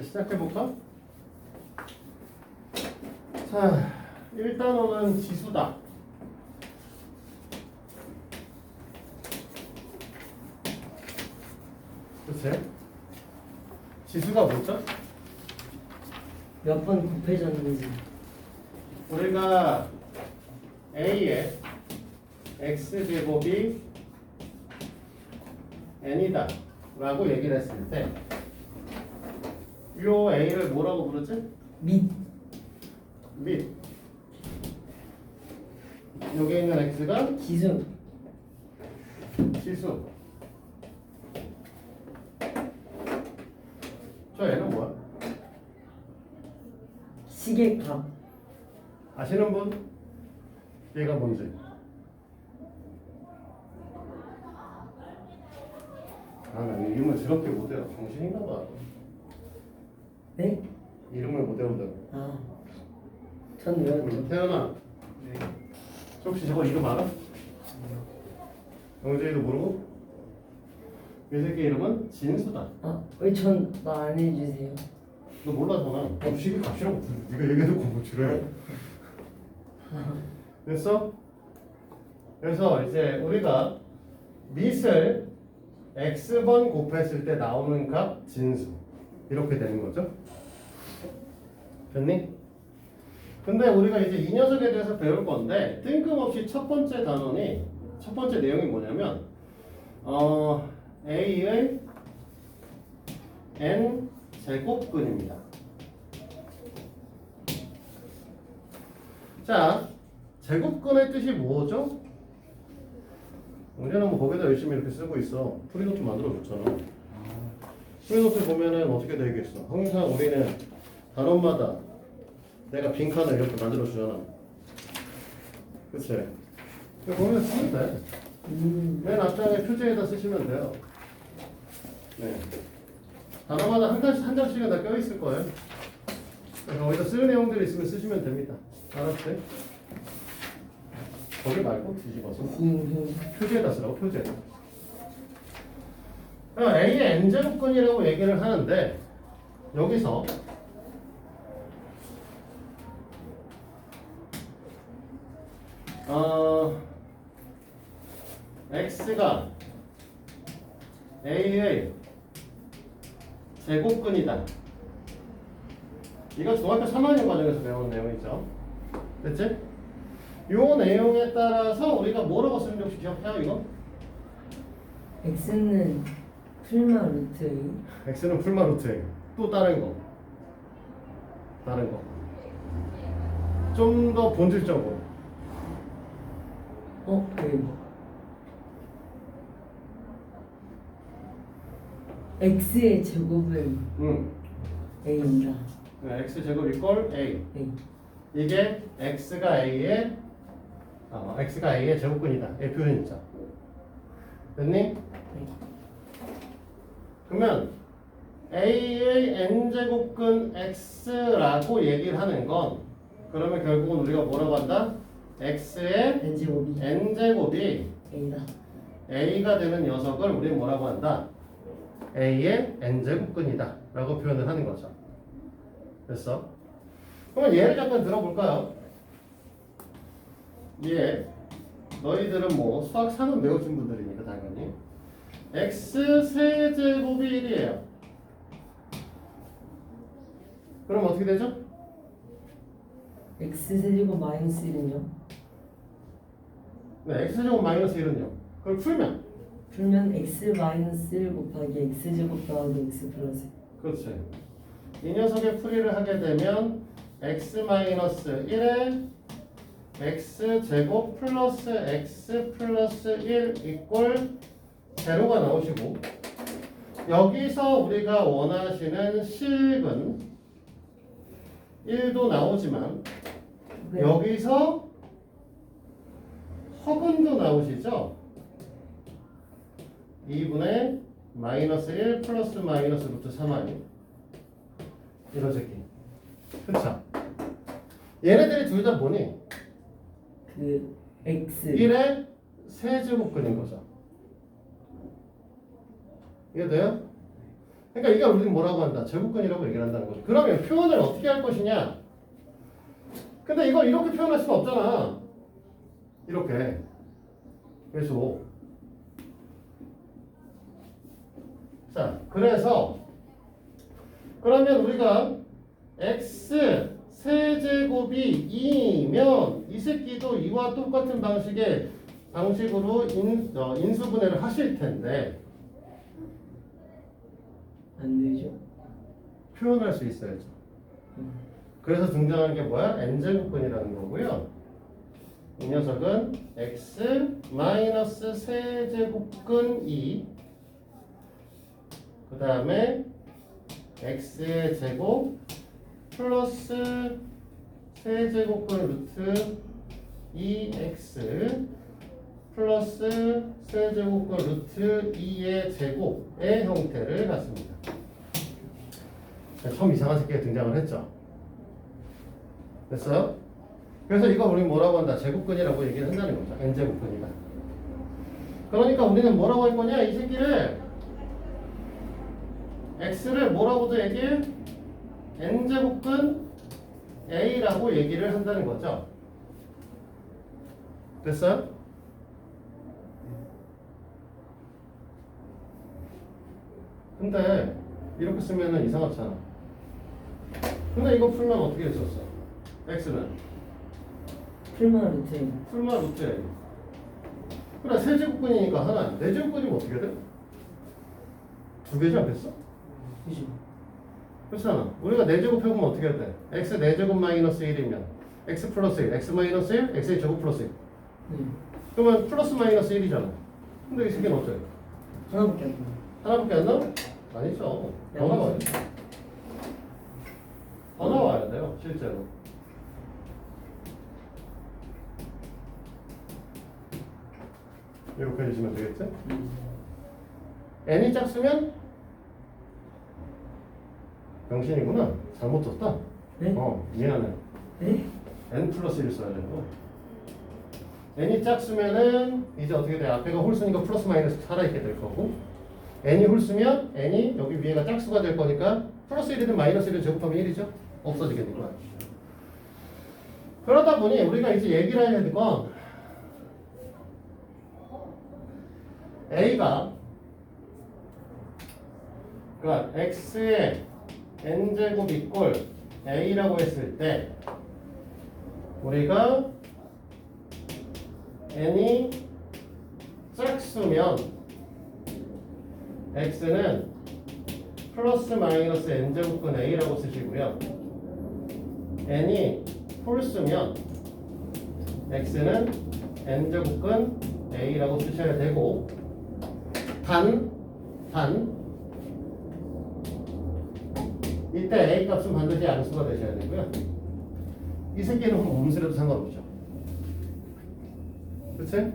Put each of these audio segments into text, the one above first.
시작해볼까? 자, 일단은 지수다. 그치? 지수가 뭐죠? 몇 번 곱해졌는지. 우리가 A의 X제곱이 N이다 라고 얘기를 했을 때 요 A를 뭐라고 부르지? 밑. 여기 있는 X가 지수. 지수. 저 얘는 뭐야? 시계값. 아시는 분? 얘가 뭔지? 아, 나 이름을 저렇게 못 외워. 정신인가 봐. 네? 이름을 못 외운다고. 아, 전 외웠죠. 태연아, 네. 혹시 저거 이름 알아? 영재이도 모르고? 이 새끼 이름은 진수다. 아, 왜 전 말 안 해주세요? 너 몰라서나? 나도 시계 값이라고 네가 얘기해놓고 뭐 지랄. 됐어? 그래서 이제 우리가 밑을 x번 곱했을 때 나오는 값 진수 이렇게 되는 거죠. 됐니? 근데 우리가 이제 이 녀석에 대해서 배울 건데 뜬금없이 첫 번째 내용이 뭐냐면 a의 n 제곱근입니다. 자, 제곱근의 뜻이 뭐죠? 우리는 뭐 거기다 열심히 이렇게 쓰고 있어. 프리노트 만들어줬잖아. 프리노트 보면은 어떻게 되겠어? 항상 우리는 단원마다 내가 빈칸을 이렇게 만들어주잖아. 그치? 거기다 쓰면 돼. 맨 앞장에 표지에다 쓰시면 돼요. 네. 단어마다 한 장씩은 다 껴있을 거예요. 그래서 거기다 쓸 내용들이 있으면 쓰시면 됩니다. 알았어요? 거기 말고 뒤집어서 표지에다 쓰라고. 표지에다. A의 n제곱근이라고 얘기를 하는데 여기서 x가 a의 제곱근이다. 이거 중학교 3학년 과정에서 배운 내용이죠. 됐지? 요 내용에 따라서 우리가 뭐라고 쓰는지 혹시 기억해요, 이거? X는 풀마 루트 A. x는 풀마 루트 A. 또 다른 거. 좀 더 본질적으로. X의 제곱을 A입니다. x 제곱 이퀄 a. A. 이게 x가 a의 제곱근이다. 이 표현 있죠. 됐니? 네. 그러면 a의 n제곱근 x라고 얘기를 하는 건 그러면 결국은 우리가 뭐라고 한다? x의 N제곱이 n제곱이 A다. a가 되는 녀석을 우리는 뭐라고 한다? a의 n제곱근이다 라고 표현을 하는 거죠. 됐어? 그러면 얘를 잠깐 들어볼까요? 얘 너희들은 뭐 수학 3은 배우신 분들이니까 당연히 x 세제곱이 1이에요. 그럼 어떻게 되죠? X 세제곱 마이너스 1은요? 네, x제곱 마이너스 1은요. 그걸 풀면 X 마이너스 1 곱하기 X 제곱 더하기 X 플러스. 그렇지. 이 녀석의 풀이를 하게 되면 x 마이너스 1에 x 제곱 플러스 x 플러스 1 이꼴 제로가 나오시고 여기서 우리가 원하시는 식은 1도 나오지만 네. 여기서 허근도 나오시죠? 2분의 마이너스 1 플러스 마이너스 루트 3i 이런 새끼. 그쵸? 얘네들이 둘 다 뭐니? 그 X 1의 세제곱근인 거죠. 이해돼요? 그러니까 이게 우리는 뭐라고 한다? 제곱근이라고 얘기를 한다는 거죠. 그러면 표현을 어떻게 할 것이냐? 근데 이걸 이렇게 표현할 수가 없잖아. 이렇게 계속. 자, 그래서 그러면 우리가 x 세제곱이 2면 이 새끼도 이와 똑같은 방식으로 인수분해를 하실 텐데 안 되죠? 표현할 수 있어야죠. 그래서 등장하는 게 뭐야? n제곱근이라는 거고요. 이 녀석은 x 마이너스 세제곱근 2, 그 다음에 x의 제곱 플러스 세제곱근 루트 2x 플러스 세제곱근 루트 2의 제곱의 형태를 갖습니다. 처음 이상한 새끼가 등장을 했죠. 됐어요? 그래서 이거 우리 뭐라고 한다? 제곱근이라고 얘기를 한다는 거죠. n제곱근이다. 그러니까 우리는 뭐라고 할 거냐? 이 새끼를 x를 뭐라고도 얘기해? n제곱근 a라고 얘기를 한다는 거죠. 됐어요? 근데 이렇게 쓰면은 이상하잖아. 근데 이거 풀면 어떻게 했었어? x는 풀만 루트 풀만 루트 a. 그래 세제곱근이니까 하나. 네제곱근이면 어떻게 돼? 두 개지 않겠어? 그죠? 그렇잖아. 우리가 4제곱 해보면 어떻게 돼? x 4제곱 마이너스 1이면 x 플러스 1, x 마이너스 1, x의 제곱 플러스 1. 네. 그러면 플러스 마이너스 1이잖아. 근데 이 새끼는 어때? 하나밖에 안 돼요. 하나밖에 안 나와? 아니죠. 더 나와요. 더 나와야 돼요, 실제로. 이렇게 해주시면 되겠지? n이 작으면 병신이구나. 잘못 썼다. 네? 미안해. 네? n 플러스 1을 써야 되는 거. n이 작으면은 이제 어떻게 돼? 앞에가 홀수니까 플러스 마이너스 살아있게 될 거고, n이 홀수면 n이 여기 위에가 짝수가 될 거니까 플러스 1이든 마이너스 1을 제곱하면 1이죠? 없어지게 될 거야. 그러다 보니 우리가 이제 얘기를 해야 될 건 a가 그러니까 x의 n제곱 이꼴 a라고 했을 때 우리가 n이 짝수면 x는 플러스 마이너스 n제곱근 a라고 쓰시고요. n이 홀수면 x는 n제곱근 a라고 쓰셔야 되고 단 이때 a 값은 반드시 양수가 되셔야 되고요. 이 새끼는 음수라도 상관없죠. 그치?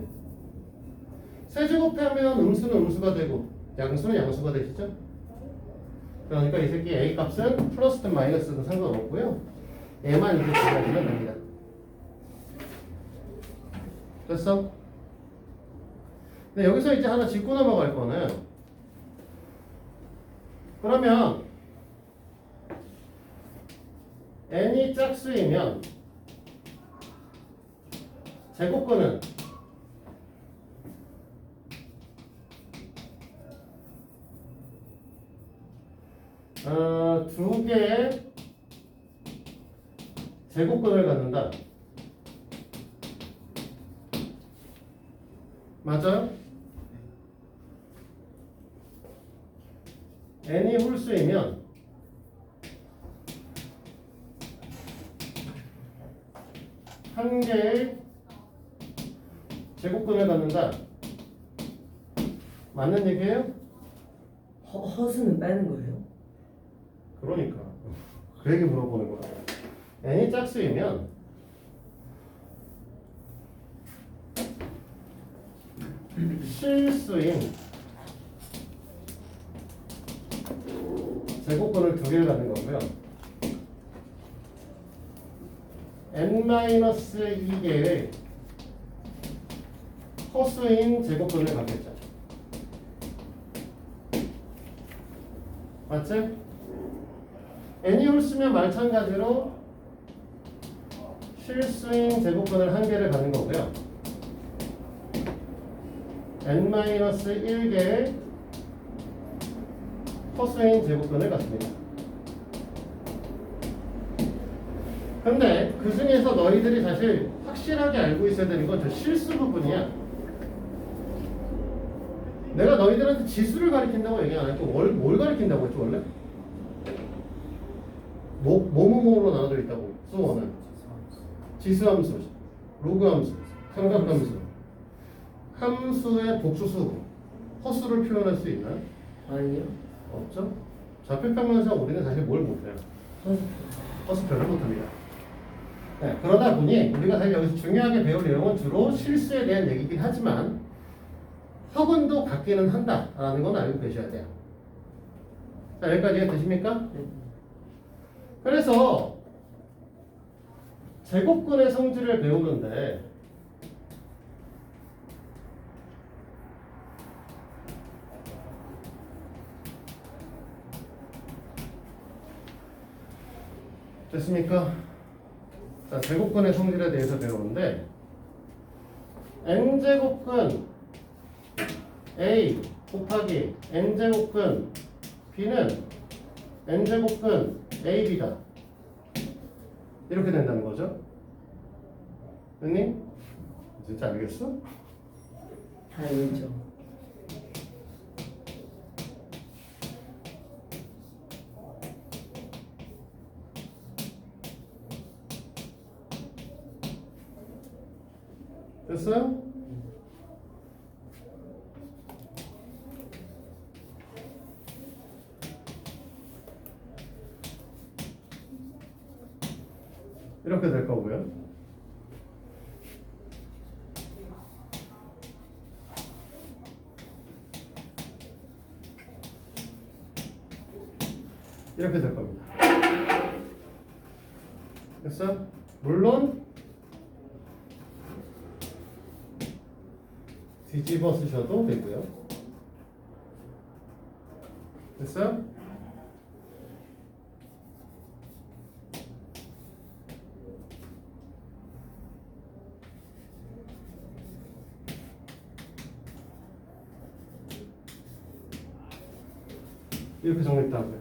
세제곱하면 음수는 음수가 되고 양수는 양수가 되시죠? 그러니까 이 새끼 a 값은 플러스든 마이너스든 상관없고요. 얘만 이렇게 들어가면 됩니다. 됐어? 근데 여기서 이제 하나 짚고 넘어갈 거는 그러면 n이 짝수이면 제곱근은 두 개의 제곱근을 갖는다. 맞아요? n이 홀수이면 한 개의 제곱근을 갖는다. 맞는 얘기예요? 허수는 빼는 거예요? 그러니까 그 얘기 물어보는 거야. n이 짝수이면 실수인 제곱근을 두 개를 갖는 거고요. n-2개의 허수인 제곱근을 갖겠죠. 맞지? n이 홀수면 마찬가지로 실수인 제곱근을 한 개를 갖는 거고요. n-1개의 허수인 제곱근을 갖습니다. 근데 그 중에서 너희들이 사실 확실하게 알고 있어야 되는 건 저 실수 부분이야. 내가 너희들한테 지수를 가리킨다고 얘기 안 했고 뭘 가리킨다고 했지 원래? 뭐뭐뭐로 나눠져 있다고 수어는 지수함수, 로그함수, 삼각함수, 함수의 복수수, 허수를 표현할 수 있나요? 아니요. 없죠? 좌표평면상 우리는 사실 뭘 못해요? 허수. 허수표를 못합니다. 네, 그러다 보니 우리가 사실 여기서 중요하게 배울 내용은 주로 실수에 대한 얘기긴 하지만 학원도 갖기는 한다라는 건 알고 계셔야 돼요. 자, 여기까지 되십니까? 네. 그래서 제곱근의 성질을 배우는데 됐습니까? 자, 제곱근의 성질에 대해서 배우는데 n제곱근 a 곱하기 n제곱근 b는 n제곱근 ab다. 이렇게 된다는 거죠. 형님? 진짜 알겠어? 다 알죠. 됐어요? 이렇게 될 거고요. 이렇게 될 겁니다. 됐어? 물론 뒤집어 쓰셔도 되고요. 됐어요? 이렇게 정리했다고요.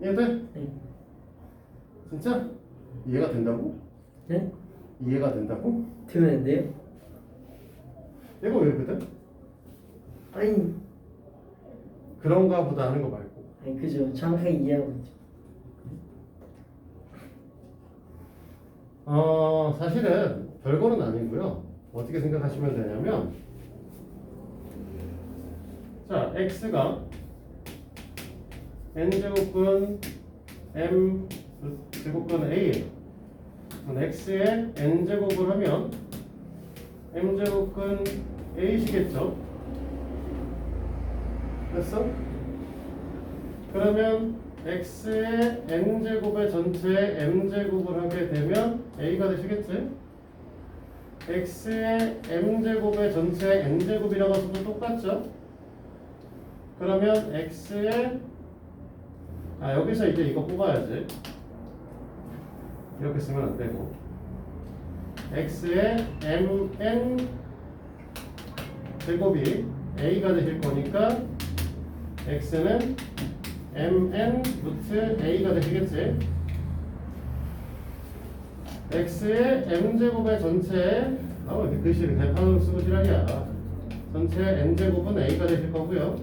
이해돼? 네. 진짜? 이해가 된다고? 네? 이해가 된다고? 되면 안 돼요? 이거 왜 그래? 아니, 그런가 보다 하는 거 말고. 아니 그죠. 정확하게 이해하고 있죠. 사실은 별거는 아니고요. 어떻게 생각하시면 되냐면, 자, x가 n제곱근 m 제곱근 a예요. x에 n제곱을 하면 m제곱근 a시겠죠? 됐어? 그러면 x의 n제곱의 전체에 m제곱을 하게 되면 a가 되시겠지? x의 m제곱의 전체에 n제곱이라고 해서도 똑같죠? 그러면 x의 여기서 이제 이거 뽑아야지. 이렇게 쓰면 안 되고 x의 mn 제곱이 a가 되실 거니까 x는 mn 루트 a가 되시겠지. x의 m제곱의 전체에 이렇게 글씨를 대판으로 쓰고 지랄이야. 전체 n제곱은 a가 되실 거고요.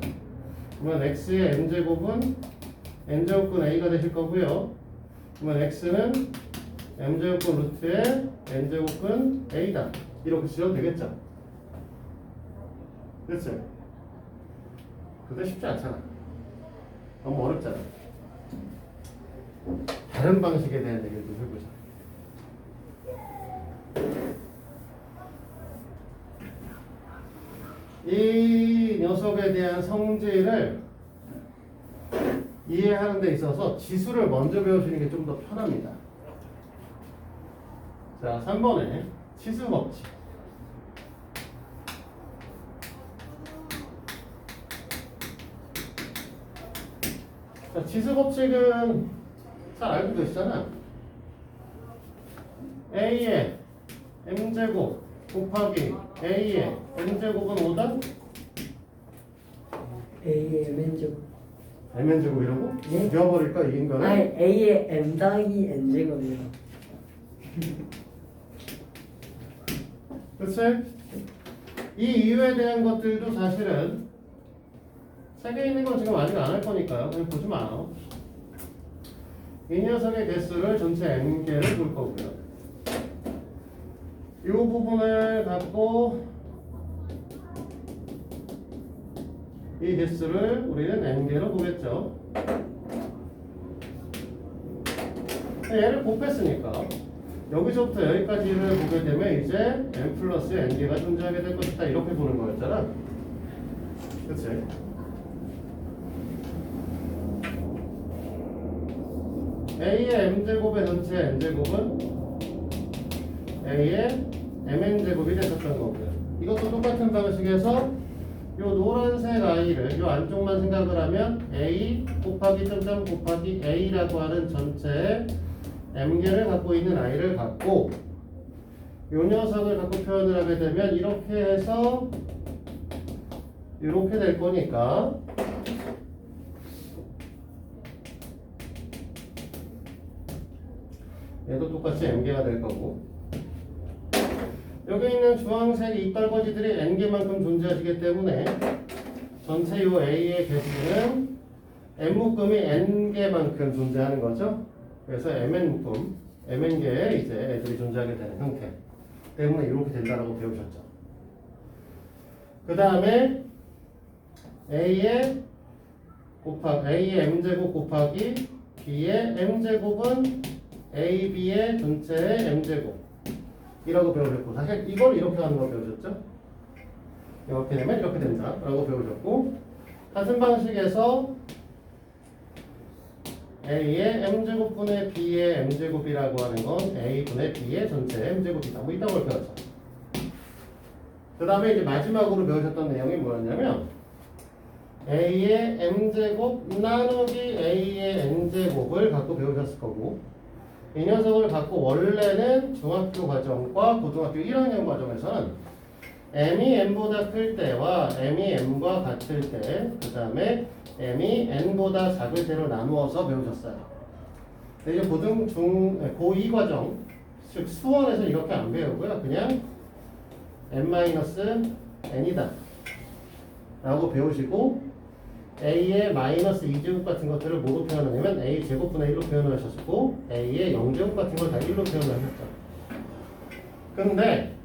그러면 x의 n제곱은 n제곱근 a가 되실 거고요. 그러면 x는 m제곱근 루트의 n제곱근 a다. 이렇게 쓰셔도 되겠죠. 그렇지? 그게 쉽지 않잖아. 너무 어렵잖아. 다른 방식에 대한 얘기를 좀 해보자. 이 녀석에 대한 성질을 이해하는 데 있어서 지수를 먼저 배우시는 게 좀 더 편합니다. 자, 3번에 치수 법칙. 자, 지수 법칙은 잘 알고 계시잖아. A의 m제곱 곱하기 A의 n제곱은 5다? A의 m제곱. mn제곱이라고? 네. 죽여버릴까 이 인간을? 아니 A의 m 더하기 n제곱이요. 그치? 이 이유에 대한 것들도 사실은 책에 있는 건 지금 아직 안 할 거니까요. 그냥 보지 마. 이 녀석의 개수를 전체 n개를 볼 거고요. 이 부분을 갖고 이 개수를 우리는 n개로 보겠죠. 얘를 곱했으니까 여기서부터 여기까지를 보게 되면 이제 n 플러스 n개가 존재하게 될 것이다. 이렇게 보는 거였잖아. 그치? A의 m제곱의 전체 n제곱은 A의 mn제곱이 됐었던 거고요. 이것도 똑같은 방식에서 요 노란색 I를 요 안쪽만 생각을 하면 A 곱하기 점점 곱하기 A라고 하는 전체의 m개를 갖고 있는 I를 갖고 요 녀석을 갖고 표현을 하게 되면 이렇게 해서 이렇게 될 거니까 얘도 똑같이 m개가 될 거고 여기 있는 주황색 이빨거지들이 n개만큼 존재하시기 때문에 전체 요 A의 개수는 m 묶음이 n개만큼 존재하는 거죠. 그래서 mn 묶음, mn개에 이제 애들이 존재하게 되는 형태 때문에 이렇게 된다라고 배우셨죠. 그 다음에 A의 m제곱 곱하기 B의 m제곱은 AB의 전체의 m제곱 이라고 배우셨고 사실 이걸 이렇게 하는 거 배우셨죠? 이렇게 되면 이렇게 된다 라고 배우셨고 같은 방식에서 A의 m제곱분의 B의 m제곱이라고 하는 건 A분의 B의 전체 m제곱이다 뭐 이딴 걸 배웠죠. 그 다음에 이제 마지막으로 배우셨던 내용이 뭐였냐면 A의 m제곱 나누기 A의 n제곱을 갖고 배우셨을 거고 이 녀석을 갖고 원래는 중학교 과정과 고등학교 1학년 과정에서는 m이 n보다 클 때와 m이 m과 같을 때, 그 다음에 m이 n보다 작을 때로 나누어서 배우셨어요. 근데 이제 고2 과정, 즉 수원에서 이렇게 안 배우고요. 그냥 n-n이다 라고 배우시고 a의 마이너스 2제곱 같은 것들을 뭐로 표현하냐면 a 제곱분의 1로 표현을 하셨고 a의 0제곱 같은 걸 다 1로 표현을 하셨죠. 근데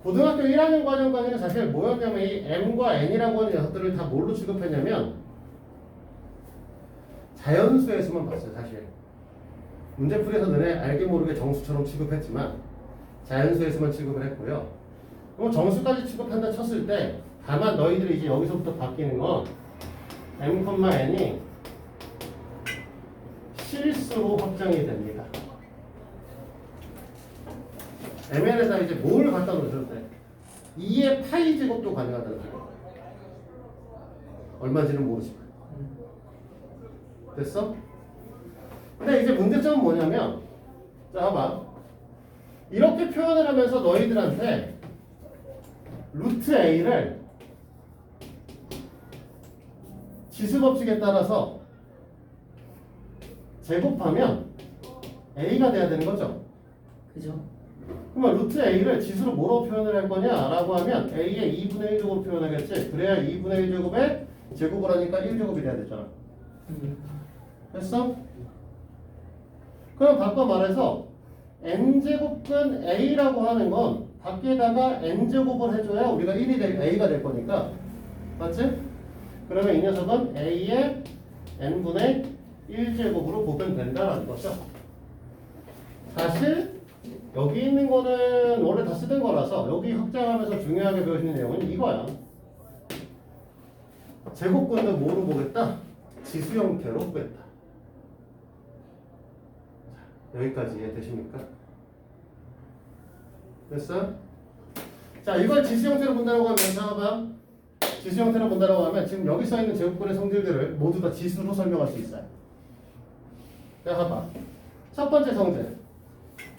고등학교 1학년 과정까지는 사실 뭐였냐면 이 m과 n이라고 하는 녀석들을 다 뭘로 취급했냐면 자연수에서만 봤어요. 사실 문제풀이에서 너네 알게 모르게 정수처럼 취급했지만 자연수에서만 취급을 했고요. 그럼 정수까지 취급한다 쳤을 때 다만 너희들이 이제 여기서부터 바뀌는 건 m,n이 실수로 확정이 됩니다. mn에다 이제 뭘 갖다 놓으셔도 돼? 2의 파이 제곱도 가능하다는 거예요. 얼마인지는 모르지만. 됐어? 근데 이제 문제점은 뭐냐면 자 봐봐. 이렇게 표현을 하면서 너희들한테 루트 a를 지수법칙에 따라서 제곱하면 a가 돼야 되는 거죠. 그죠? 그러면 루트 a를 지수로 뭐로 표현을 할 거냐라고 하면 a의 2분의 1제곱으로 표현하겠지. 그래야 2분의 1제곱에 제곱을 하니까 1제곱이 돼야 되잖아. 됐어? 그럼 바꿔 말해서 n제곱근 a라고 하는 건 밖에다가 n제곱을 해줘야 우리가 1이 a가 될 거니까 맞지? 그러면 이 녀석은 a의 n분의 1제곱으로 보면 된다는 거죠. 사실 여기 있는 거는 원래 다 쓰던 거라서 여기 확장하면서 중요하게 배우시는 내용은 이거야. 제곱근도 뭐로 보겠다? 지수 형태로 보겠다. 여기까지 이해되십니까? 됐어? 자, 이걸 지수 형태로 본다고 하면 잡아봐. 지수 형태로 본다라고 하면 지금 여기 써 있는 제곱근의 성질들을 모두 다 지수로 설명할 수 있어요. 자, 봐봐. 첫 번째 성질.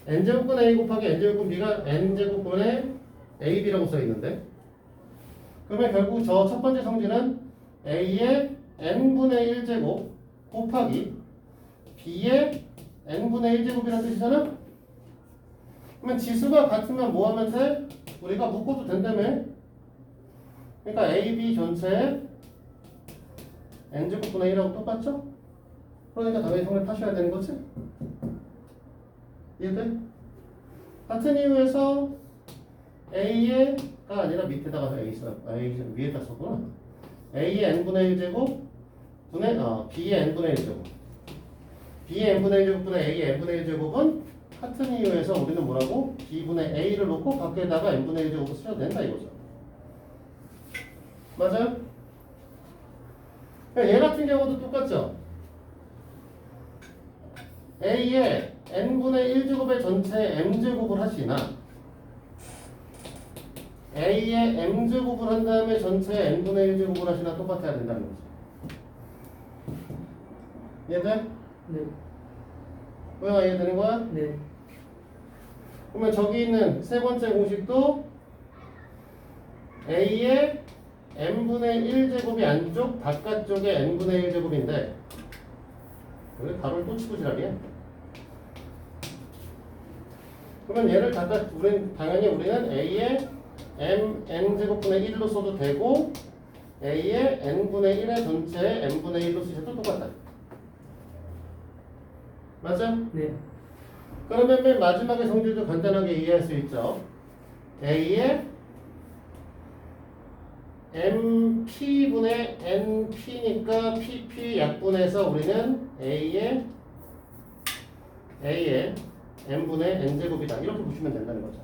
n제곱근 a 곱하기 n제곱근 b가 n제곱근의 ab라고 써 있는데, 그러면 결국 저 첫 번째 성질은 a의 n분의 1제곱 곱하기 b의 n분의 1제곱이라는 뜻이잖아? 그러면 지수가 같으면 뭐 하면 돼? 우리가 묶어도 된다며? 그러니까 AB 전체에 n제곱분의 1하고 똑같죠? 그러니까 당연히 성을 파셔야 되는 거지? 이해돼? 같은 이유에서 A가 아니라 밑에다가 A 위에다 썼구나. A의 n분의 1제곱 분의 B의 n분의 1제곱. B의 n분의 1제곱분의 A의 n분의 1제곱은 같은 이유에서 우리는 뭐라고? B분의 A를 놓고 밖에다가 n분의 1제곱을 쓰셔도 된다 이거죠. 맞아요? 얘 같은 경우도 똑같죠? A의 n분의 1제곱의 전체 m제곱을 하시나 A의 m제곱을 한 다음에 전체 n분의 1제곱을 하시나 똑같아야 된다는 거죠. 이해돼? 네. 뭐야, 이해되는 거야? 네. 그러면 저기 있는 세 번째 공식도 A의 n분의 1제곱이 안쪽, 바깥쪽에 n분의 1제곱인데 왜 가로를 또 치고 지랄이야? 그러면 얘를 갖다 당연히 우리는 A의 n제곱분의 1로 써도 되고 A의 n분의 1의 전체에 n분의 1로 쓰셔도 똑같다. 맞아? 네. 그러면 맨 마지막에 성질도 간단하게 이해할 수 있죠. A의 MP분의 NP니까 PP 약분해서 우리는 A의 N분의 N제곱이다. 이렇게 보시면 된다는 거죠.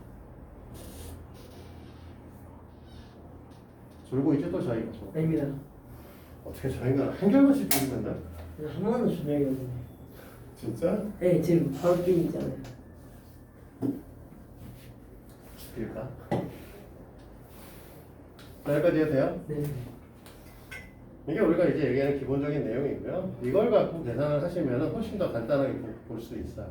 졸고 있죠 또 저희가. 아닙니다. 어떻게 저희가 한결같이 졸리면 돼? 한 번도 준비하거든요. 진짜? 네, 지금 바로 게임 있잖아요. 죽일까? 자, 여기까지 해도 돼요? 네. 이게 우리가 이제 얘기하는 기본적인 내용이고요. 이걸 갖고 계산을 하시면 훨씬 더 간단하게 볼 수 있어요.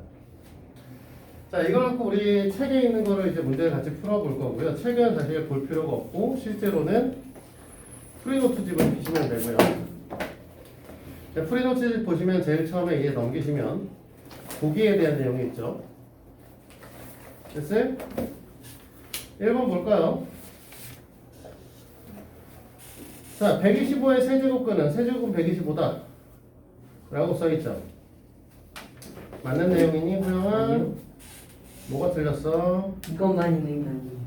자, 이걸 갖고 우리 책에 있는 거를 이제 문제를 같이 풀어볼 거고요. 책은 사실 볼 필요가 없고 실제로는 프리노트집을 보시면 되고요. 자, 프리노트집 보시면 제일 처음에 이게 넘기시면 보기에 대한 내용이 있죠. 됐어요? 1번 볼까요? 자, 125의 세제곱근은 세제곱은 125다 라고 써있죠. 맞는 내용이니 호영아? 아니요. 뭐가 틀렸어? 이것만 있는 게 아니에요.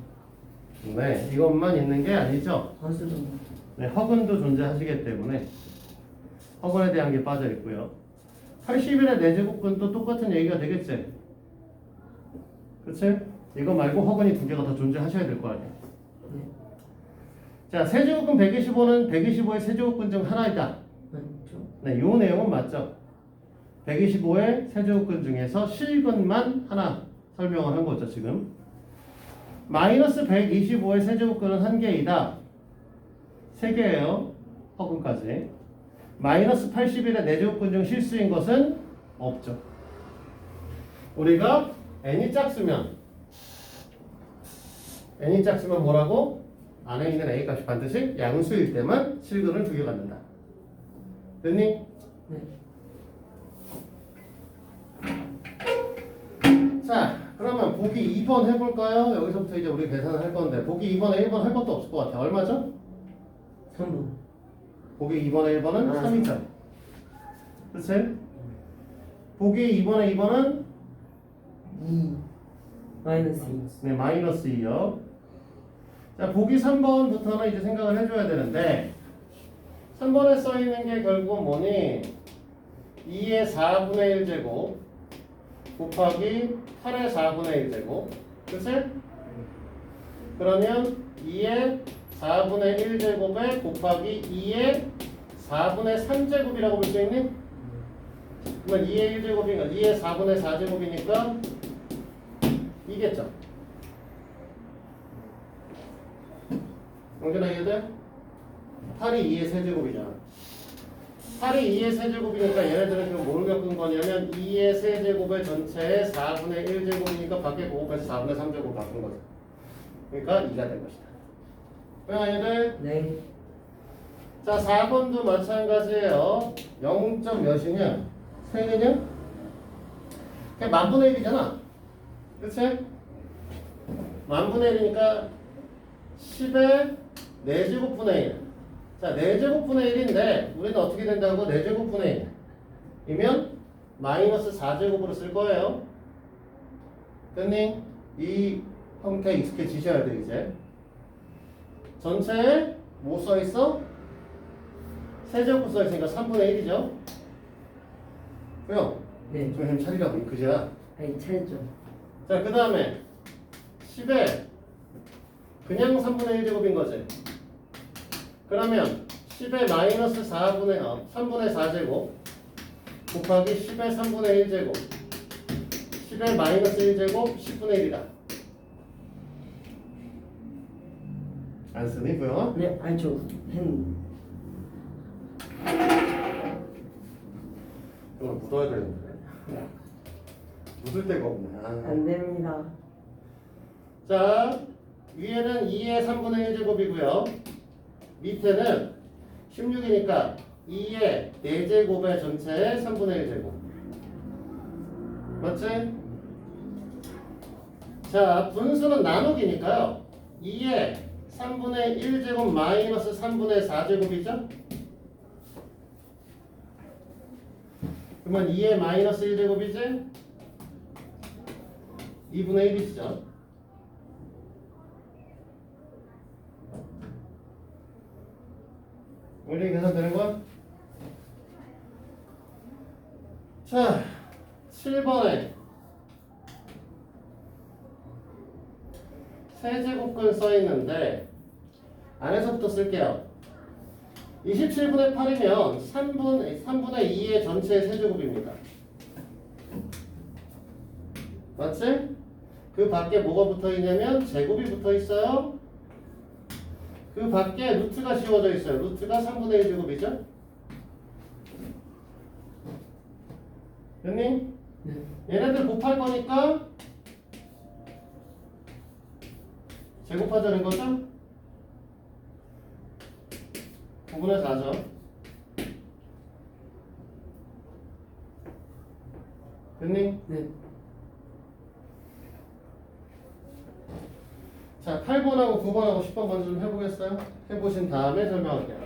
네, 이것만 있는 게 아니죠. 허수도. 네, 허근도 존재하시기 때문에 허근에 대한 게 빠져 있고요. 80일의 내제곱근도 똑같은 얘기가 되겠지. 그치? 이거 말고 허근이 두 개가 더 존재하셔야 될 거 아니에요. 네. 자, 세제곱근 125는 125의 세제곱근 중 하나이다. 맞죠? 네, 이 내용은 맞죠. 125의 세제곱근 중에서 실근만 하나 설명을 한 거죠, 지금. 마이너스 125의 세제곱근은 한 개이다. 세 개예요. 허근까지. 마이너스 81의 내제곱근 중 실수인 것은 없죠. 우리가 n이 짝수면 뭐라고? 안에 있는 a 값이 반드시 양수일 때만 실근을 두 개 갖는다. 됐니? 네. 자, 그러면 보기 2번 해볼까요? 여기서부터 이제 우리 계산을 할 건데 보기 2번에 1번 할 것도 없을 것 같아요. 얼마죠? 3번. 보기 2번에 1번은 아. 3이죠. 그치? 보기 2번에 2번은 2. 마이너스 2. 네, 마이너스 2요. 자, 보기 3번부터는 이제 생각을 해줘야 되는데 3번에 써있는 게 결국은 뭐니? 2의 4분의 1제곱 곱하기 8의 4분의 1제곱. 그치? 그러면 2의 4분의 1제곱에 곱하기 2의 4분의 3제곱이라고 볼 수 있니? 그러면 2의 1제곱이니까 2의 4분의 4제곱이니까 이겠죠? 영준아 이해돼? 8이 2의 세제곱이잖아. 8이 2의 세제곱이니까 얘네들은 지금 뭘 겪은 거냐면 2의 세제곱의 전체의 4분의 1제곱이니까 밖에 곱해서 4분의 3제곱 바꾼 거죠. 그러니까 2가 된 것이다. 그럼 얘들 네. 자 4번도 마찬가지예요. 0. 몇이냐? 3냐? 그냥 만분의 1이잖아. 그치? 만분의 1이니까 10의 4제곱분의 1. 자, 4제곱분의 1인데 우리는 어떻게 된다고? 4제곱분의 1이면 마이너스 4제곱으로 쓸 거예요. 됐니? 이 형태 익숙해지셔야 돼 이제. 전체에 뭐 써있어? 세제곱 써있으니까 3분의 1이죠. 그럼 네. 정신 차리라고 그지야. 아니 차죠. 자, 그 다음에 10에 그냥 3분의 1제곱인 거지. 그러면 10의 마이너스 3분의 4제곱 곱하기 10의 3분의 1제곱 10의 마이너스 1제곱 10분의 1이다. 안 쓰니 보여? 네. 아니 저 이걸 묻어야 되는데 묻을 데가 없네. 안 됩니다. 자, 위에는 2의 3분의 1제곱이고요. 밑에는 16이니까 2의 4제곱의 전체의 3분의 1제곱. 맞지? 자, 분수는 나누기니까요. 2의 3분의 1제곱 마이너스 3분의 4제곱이죠? 그러면 2의 마이너스 1제곱이지? 2분의 1이죠? 우리 계산되는 거야? 자, 7번에 세제곱근 써있는데 안에서부터 쓸게요. 27분의 8이면 3분의 2의 전체의 세제곱입니다. 맞지? 그 밖에 뭐가 붙어있냐면 제곱이 붙어있어요. 그 밖에 루트가 씌워져 있어요. 루트가 3분의 1제곱이죠? 됐니? 네. 얘네들 곱할 거니까 제곱하자는 거죠? 9분의 4죠. 됐니? 네. 자, 8번하고 9번하고 10번 먼저 좀 해보겠어요? 해보신 다음에 설명할게요.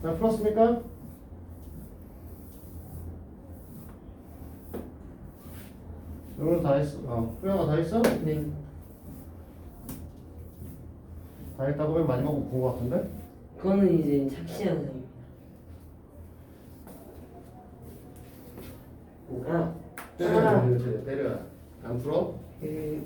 자, 풀었습니까? 여기는 다 했어. 후영아 다 했어? 네. 다 했다고 맨 마지막 거 본 거 같은데? 그거는 이제 착시한 사람입니다. 때려, 때려. 안 풀어? 그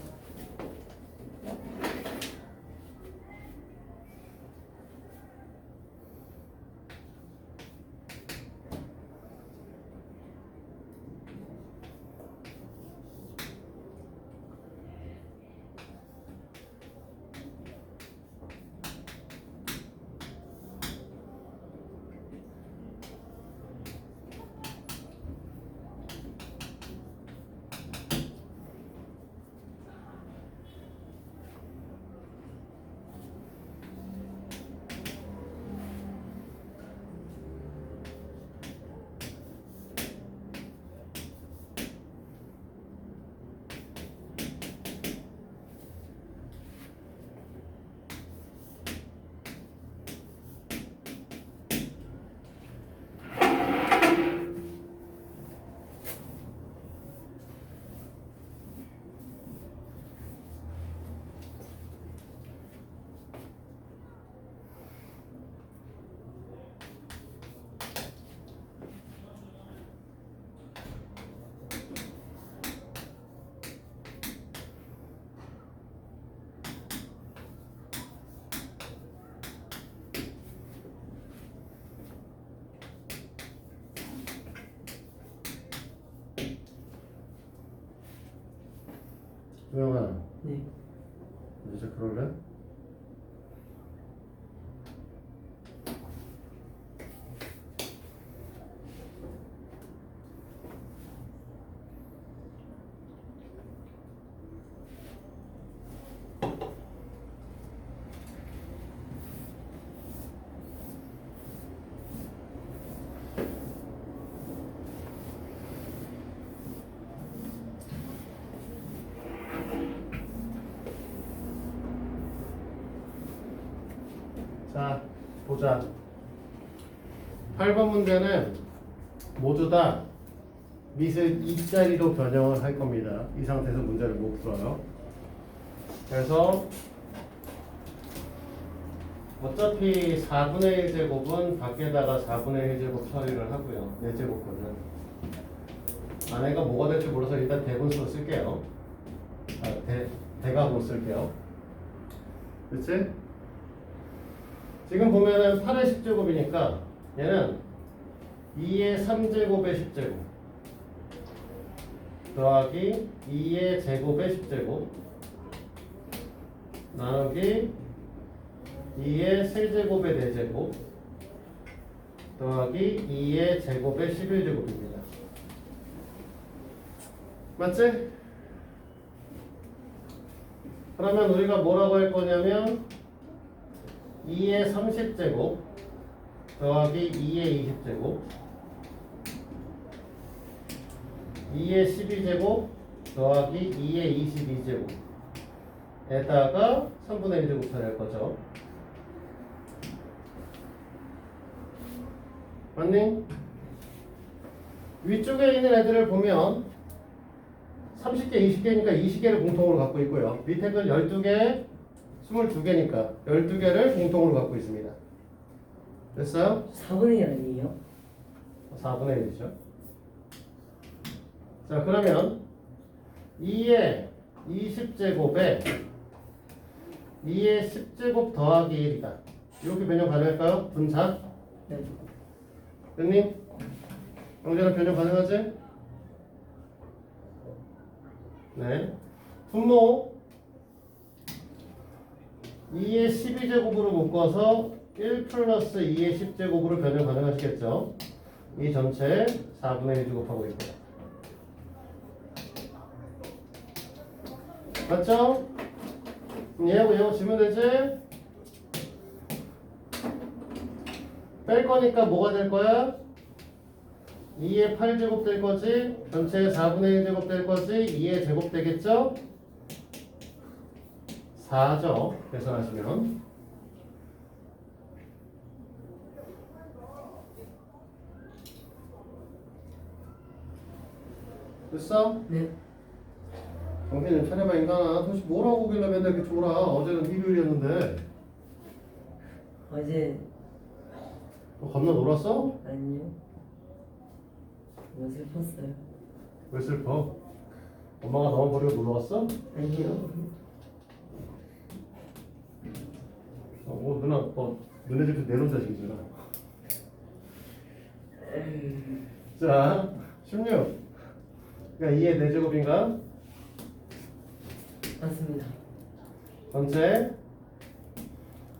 조영아, 네. 이제 그럴래? 자, 보자. 8번 문제는 모두 다 밑을 2자리로 변형을 할 겁니다. 이 상태에서 문제를 못 풀어요. 그래서 어차피 4분의 1제곱은 밖에다가 4분의 1제곱 처리를 하고요. 4제곱은 안에가 뭐가 될지 몰라서 일단 대분수로 쓸게요. 대각으로 쓸게요. 그치? 지금 보면은 8의 10제곱이니까 얘는 2의 3제곱의 10제곱 더하기 2의 제곱의 10제곱 나누기 2의 세제곱의 4제곱 더하기 2의 제곱의 11제곱입니다. 맞지? 그러면 우리가 뭐라고 할 거냐면 2의 30제곱 더하기 2의 20제곱 2의 12제곱 더하기 2의 22제곱에다가 3분의 1제곱 처리할 거죠. 맞니? 위쪽에 있는 애들을 보면 30개, 20개니까 20개를 공통으로 갖고 있고요. 밑에 건 12개, 22개니까 12개를 공통으로 갖고 있습니다. 됐어요? 4분의 1 아니에요? 4분의 1이죠. 자, 그러면 2의 20제곱에 2의 10제곱 더하기 1이다. 이렇게 변형 가능할까요? 분자? 네. 됐니? 영재는 변형 가능하지? 네. 분모 2의 12제곱으로 묶어서 1 플러스 2의 10제곱으로 변형 가능하시겠죠? 이 전체 4분의 1 제곱하고 있고요. 맞죠? 얘하고 얘하고 지면 되지? 뺄 거니까 뭐가 될 거야? 2의 8제곱 될 거지? 전체 4분의 1제곱 될 거지? 2의 제곱 되겠죠? 4죠. 계산하시면. 됐어? 네. 정신을 차려봐 인간아. 도대체 뭐라고 오길래 맨날 이렇게 졸아. 어제는 일요일이었는데. 어제 너 겁나 놀았어? 아니요. 너무 슬펐어요. 왜 슬퍼? 엄마가 너만 버리고 놀러 갔어? 아니요. 누나 너네 집도 내놓은 자식이잖아. 자, 16. 그러니까 2의 4제곱인가? 맞습니다. 전체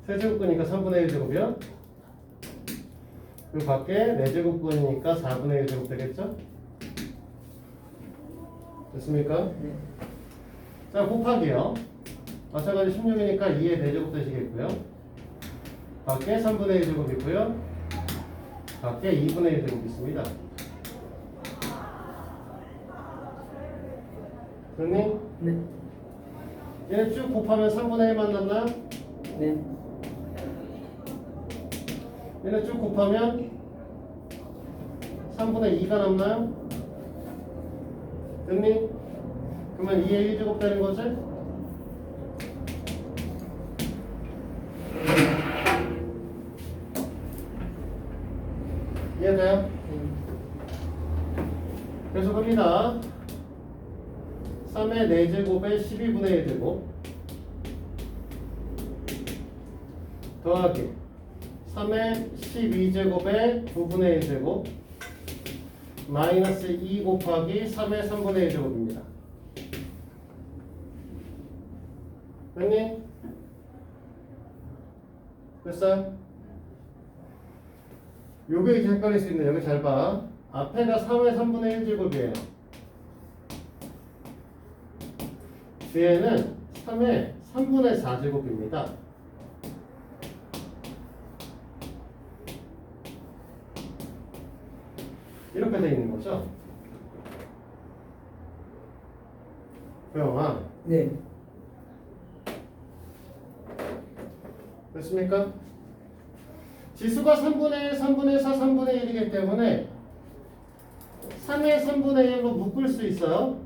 세제곱근이니까 3분의 1제곱이요. 그 밖에 4제곱근이니까 4분의 1제곱 되겠죠? 됐습니까? 네. 자, 곱하기요. 마찬가지 16이니까 2의 4제곱 되시겠고요. 밖에 3분의 1제곱 있고요. 밖에 2분의 1제곱 있습니다. 됐니? 네. 얘네 쭉 곱하면 3분의 1 만났나요? 네. 얘네 쭉 곱하면 3분의 2가 남나요? 됐니? 그러면 2의 1제곱 되는 거지? 이해돼요? 네. 그래서 갑니다. 3의 4제곱에 12분의 1제곱 더하기 3의 12제곱에 9분의 1제곱 마이너스 2 곱하기 3의 3분의 1제곱입니다. 됐니? 됐어요? 요게 이제 헷갈릴 수 있네. 여기 잘 봐. 앞에가 3의 3분의 1제곱이에요. 뒤에는 3의 3분의 4제곱입니다. 이렇게 돼 있는 거죠? 소영아, 네. 됐습니까? 지수가 3분의 1, 3분의 4, 3분의 1이기 때문에 3의 3분의 1로 묶을 수 있어요.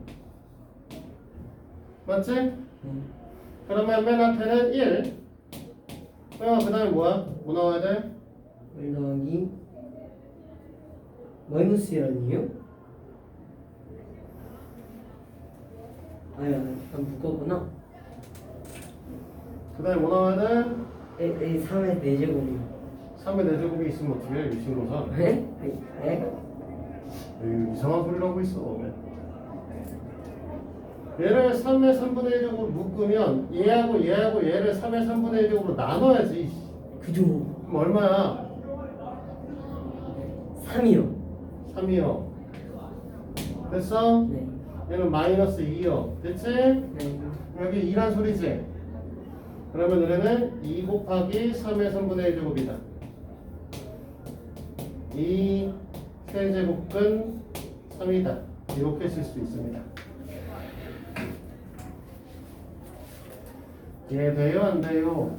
맞지? 그러면 맨 앞에는 1. 소영아, 그 다음에 뭐야? 뭐 나와야 돼? 1 더하기 마이너스 1 아니에요? 아야, 난 묶었구나. 그 다음에 뭐 나와야 돼? 3의 4제곱이. 3의 4제곱이 있으면 어떻게 해? 유심고사. 네? 네? 에이, 이상한 소리를 하고 있어. 얘를 3의 3분의 1제곱으로 묶으면 얘하고 얘하고 얘를 3의 3분의 1제곱으로 나눠야지. 그죠. 그럼 얼마야? 3이요. 3이요. 됐어? 네. 얘는 마이너스 2요. 됐지? 네. 여기 2란 소리지? 그러면 얘는 2 곱하기 3의 3분의 1제곱이다. 2 세제곱근 3이다. 이렇게 쓸 수 있습니다. 이해돼요? 안 돼요?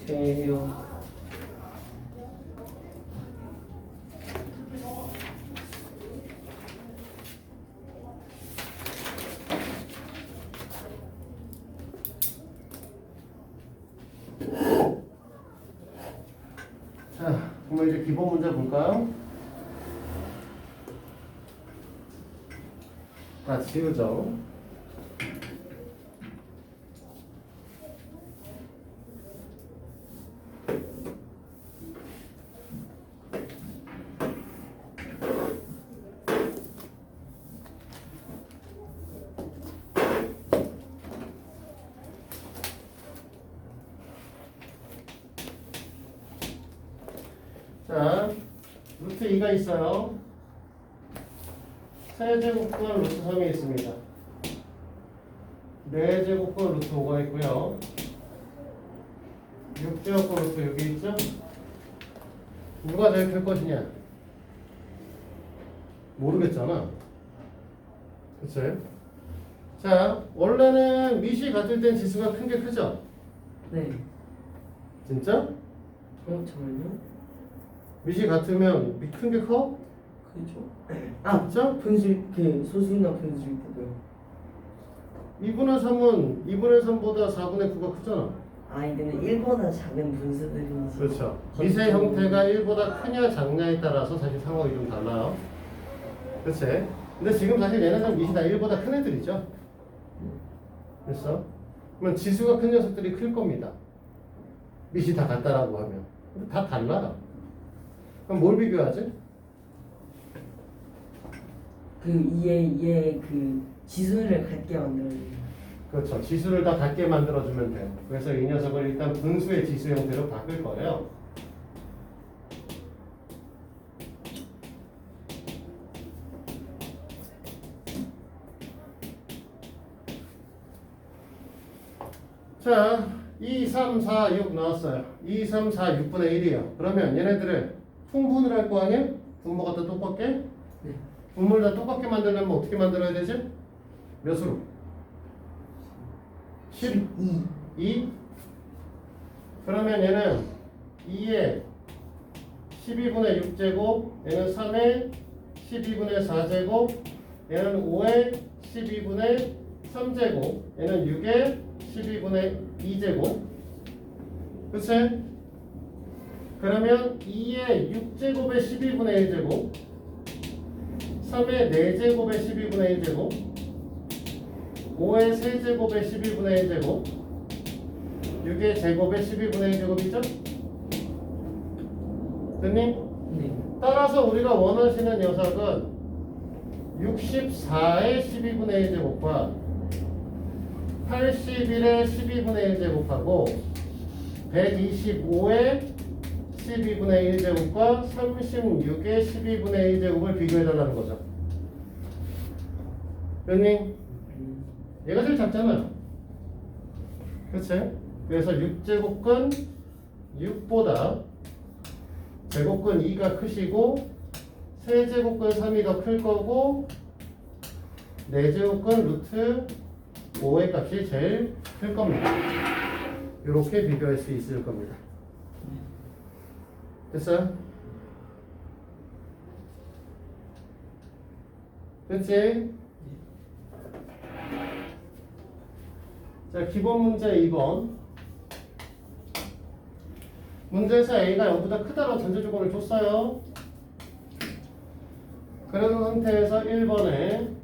돼요. 자, 그러면 이제 기본 문제 볼까요? 다 지우죠. 자, 루트 2가 있어요. 세제곱권 루트 3이 있습니다. 4제곱권 루트 5가 있고요. 6제곱권 루트 6이 있죠? 누가 제일 클 것이냐? 모르겠잖아. 그치? 자, 원래는 밑이 같을 땐 지수가 큰 게 크죠? 네. 진짜? 잠깐만요. 밑이 같으면 밑 큰 게 커? 그죠? 아, 진짜? 분수, 소수나 분수 있고요. 2분의 3은 2분의 3보다 4분의 9가 크잖아. 아니, 근데 1보다 작은 분수들이 있어요. 그렇죠. 밑의 형태가 1보다 크냐 작냐에 따라서 사실 상황이 좀 달라요. 그치? 근데 지금 사실 얘네들 밑이 다 1보다 큰 애들이죠. 됐어? 그러면 지수가 큰 녀석들이 클 겁니다. 밑이 다 같다라고 하면. 근데 다 달라. 그럼 뭘 비교하지? 그 얘 그 지수를 같게 만들어요. 그렇죠. 지수를 다 같게 만들어주면 돼요. 그래서 이 녀석을 일단 분수의 지수 형태로 바꿀 거예요. 자, 2, 3, 4, 6 나왔어요. 2, 3, 4, 6분의 1이요. 그러면 얘네들을 통분을 할 거 아니야? 분모가 다 똑같게? 네. 분모를 다 똑같게 만들려면 어떻게 만들어야 되지? 몇으로? 10, 2. 그러면 얘는 2에 12분의 6제곱, 얘는 3에 12분의 4제곱, 얘는 5에 12분의 3제곱, 얘는 6에 12분의 2제곱. 그치? 그러면 2에 6제곱에 12분의 1제곱, 3에 4제곱에 12분의 1제곱, 5의 세제곱에 12분의 1제곱, 6의 제곱에 12분의 1제곱이죠? 됐니? 네. 따라서 우리가 원하시는 녀석은 64의 12분의 1제곱과 81의 12분의 1제곱하고 125의 12분의 1제곱과 36의 12분의 1제곱을 비교해달라는 거죠. 됐니? 얘가 제일 작잖아요. 그치? 그래서 6제곱근 6보다 제곱근 2가 크시고 세제곱근 3이 더 클 거고 4제곱근 루트 5의 값이 제일 클 겁니다. 이렇게 비교할 수 있을 겁니다. 됐어요? 됐지? 자, 기본 문제 2번. 문제에서 A가 0보다 크다고 전제 조건을 줬어요. 그런 상태에서 1번에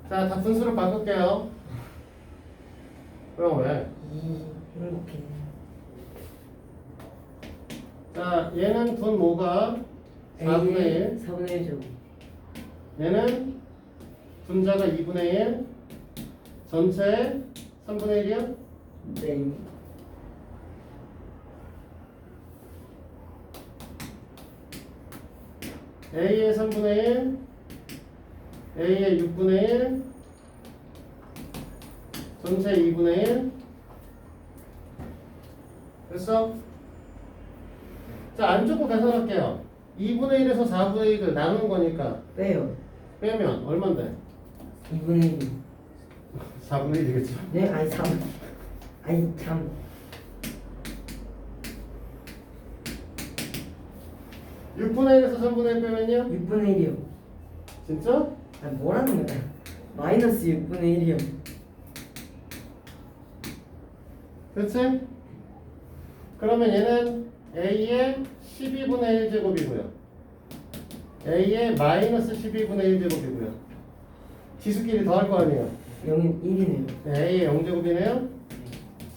자, 다 분수로 바꿀게요. 그럼 왜? 이렇게. 자, 얘는 분모가 4분의 1, 4분의 1죠. 얘는 분자가 2분의 1, 전체 3분의 1이요? 네. A의 3분의 1, A의 6분의 1, 전체 2분의 1. 됐어? 자, 안 적고 계산할게요. 2분의 1에서 4분의 1을 나누는 거니까 빼요. 빼면 얼만데? 2분의 1. 4분의 1이겠죠? 네? 아니 3. 아니 참. 6분의 1에서 3분의 1 빼면요? 6분의 1이요. 진짜? 아니 뭐라는 거야? 마이너스 6분의 1이요. 그렇지? 그러면 얘는 A의 12분의 1제곱이고요. A의 마이너스 12분의 1제곱이고요. 지수끼리 더할 거 아니에요. 0은 1이네요. A의 0제곱이네요.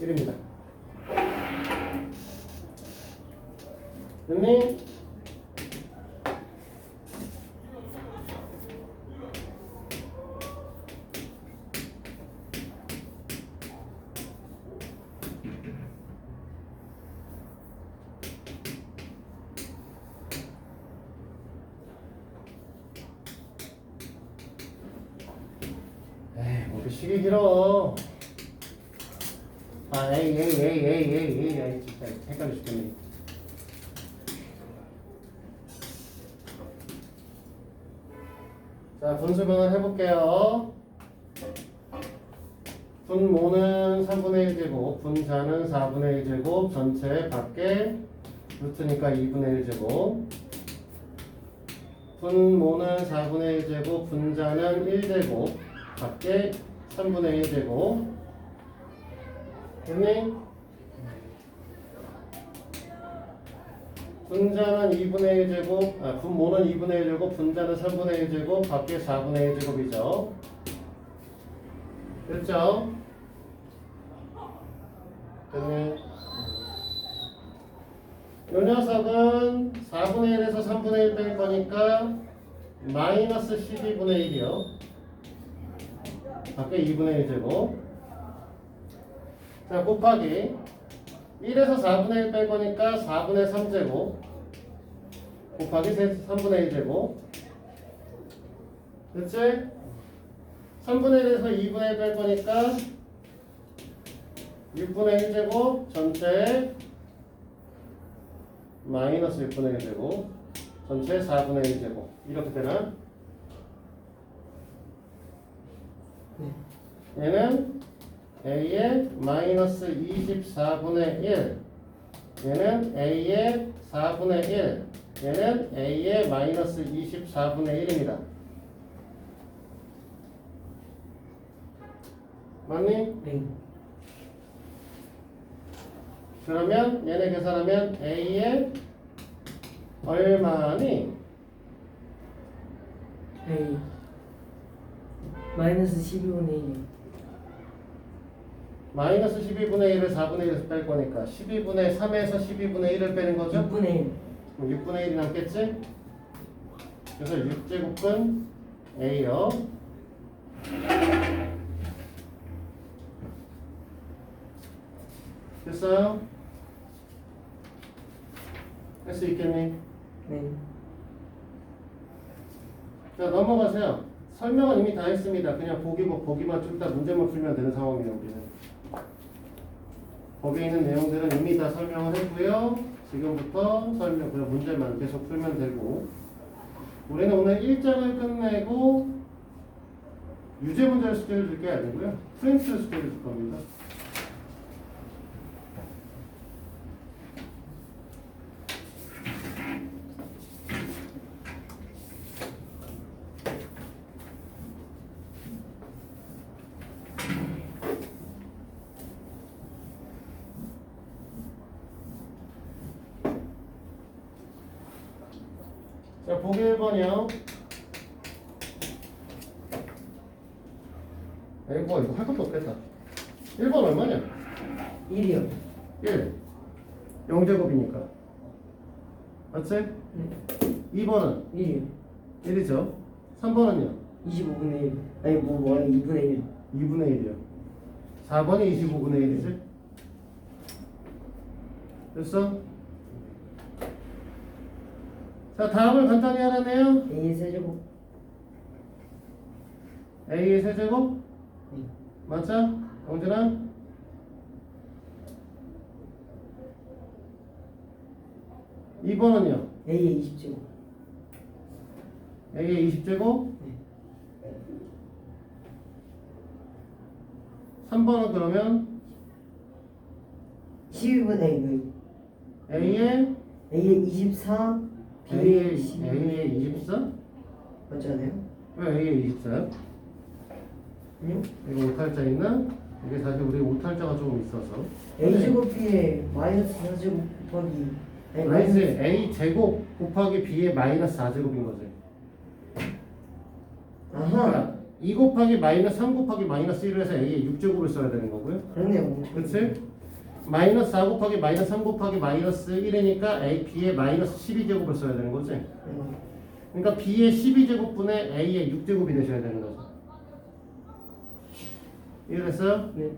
1입니다. 됐니? 에이, 뭐 이렇게 시기 길어. 아, 에이, 진짜 헷갈려 죽겠네. 자, 분수 변환 해볼게요. 분모는 3분의 1제곱, 분자는 4분의 1제곱, 전체 밖에 루트니까 2분의 1제곱. 분모는 4분의 1제곱, 분자는 1제곱, 밖에 3분의 1제곱. 됐니? 분자는 2분의 1제곱, 분모는 2분의 1제곱, 분자는 3분의 1제곱, 밖에 4분의 1제곱이죠. 됐죠? 됐니? 이 녀석은 4분의 1에서 3분의 1 뺄 거니까 마이너스 12분의 1이요. 밖에 2분의 1제곱. 자, 곱하기 1에서 4분의 1 뺄 거니까 4분의 3제곱. 곱하기 3분의 1제곱. 됐지? 3분의 1에서 2분의 1 뺄 거니까 6분의 1제곱 전체에 마이너스 6분의 1제곱 전체 4분의 1제곱 이렇게 되나? 얘는 A의 마이너스 24분의 1 얘는 A의 4분의 1 얘는 A의 마이너스 24분의 1입니다. 맞니? 네. 그러면 얘네 계산하면 A의 얼마니? A 마이너스 12분의 1. 마이너스 12분의 1을 4분의 1에서 뺄 거니까 12분의 3에서 12분의 1을 빼는 거죠? 6분의 1. 그럼 6분의 1이 남겠지? 그래서 6제곱은 A요. 됐어요? 할 수 있겠니? 네. 자, 넘어가세요. 설명은 이미 다 했습니다. 그냥 보기만 쭉 다 문제만 풀면 되는 상황이에요. 우리는. 거기에 있는 내용들은 이미 다 설명을 했고요. 지금부터 그냥 문제만 계속 풀면 되고, 우리는 오늘 1장을 끝내고 유제 문제를 숙제를 줄 게 아니고요. 프린트를 숙제를 줄 겁니다. 자, 보기 1번이요. 이거 할 것도 없겠다. 1번 얼마냐? 1이요. 1. 0제곱이니까. 맞지? 네. 2번은 1이요. 1이죠. 3번은요? 25분의 1. 아니 뭐는 2분의 1. 2분의 1이요. 4번이 25분의 1이지? 됐어? 자, 다음을 간단히 하라네요. A의 세제곱. A의 세제곱? 네. 맞죠? 영준아? 이번은요 A의 20제곱. A의 20제곱? 네. 3번은 그러면 12분의 1. A의 A의 24. B의 12. A의 24? 맞지 않아요? 왜 A의 24요? 아니요. 이거 오탈자 있나? 이게 사실 우리 오탈자가 조금 있어서. A제곱 B의 마이너스 4제곱 곱하기. 아니지, A 제곱 곱하기 B의 마이너스 4제곱인 거지. 아하. 그러니까 2 곱하기 마이너스 3 곱하기 마이너스 1을 해서 A의 6제곱을 써야 되는 거고요. 그러네요. 그렇지? 마이너스 4 곱하기 마이너스 3 곱하기 마이너스 1이니까 A, B의 마이너스 12제곱을 써야 되는 거지. 그러니까 B의 12제곱분의 A의 6제곱이 되셔야 되는 거죠. 이해됐어요? 네.